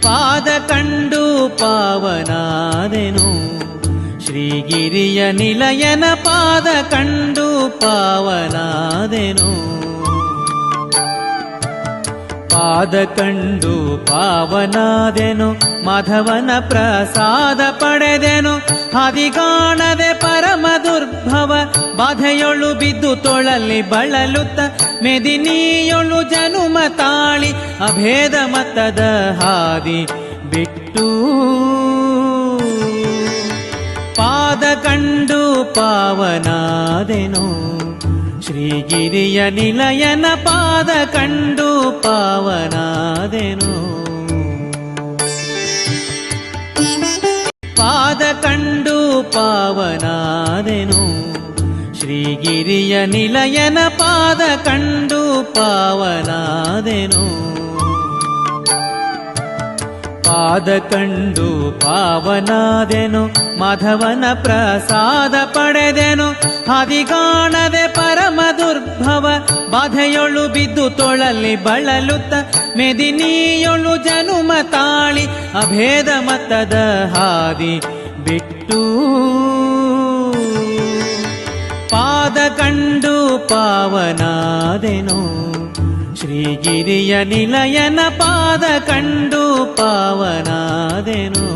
ಪಾದ ಕಂಡು ಪಾವನಾದೆನು ಶ್ರೀಗಿರಿಯ ನಿಲಯನ ಪಾದ ಕಂಡು ಪಾವನಾದೆನು ಪಾದ ಕಂಡು ಪಾವನಾದೆನು ಮಾಧವನ ಪ್ರಸಾದ ಪಡೆದೆನು ಹದಿಗಾಣದೆ ಪರಮ ದುರ್ಭವ ಬಾಧೆಯೊಳು ಬಿದ್ದು ತೊಳಲಿ ಬಳಲುತ್ತ ಮೆದಿನಿಯೊಳು ಜನುಮ ತಾಳಿ ಅಭೇದ ಮತದ ಹಾದಿ ಬಿಟ್ಟು ಪಾದ ಕಂಡು ಪಾವನಾದೆನು ಶ್ರೀಗಿರಿಯ ನಿಲಯನ ಪಾದ ಕಂಡು ಪಾವನಾದೆನು ಪಾದ ಕಂಡು ಪಾವನಾದೆನು ಶ್ರೀಗಿರಿಯ ನಿಲಯನ ಪಾದ ಕಂಡು ಪಾವನಾದೆನು ಪಾದ ಕಂಡು ಪಾವನಾದೆನು ಮಾಧವನ ಪ್ರಸಾದ ಪಡೆದೆನು ಹದಿಗಾಣದೆ ಪರಮ ದುರ್ಭವ ಬಾಧೆಯೊಳು ಬಿದ್ದು ತೊಳಲಿ ಬಳಲುತ್ತ ಮೆದಿನಿಯೊಳು ಜನುಮ ತಾಳಿ ಅಭೇದ ಮತದ ಹಾದಿ ಬಿಟ್ಟು ಪಾದ ಕಂಡು ಪಾವನಾದೆನು ಶ್ರೀಗಿರಿಯ ನಿಲಯನ ಪಾದ ಕಂಡು ಪಾವನಾದೆನು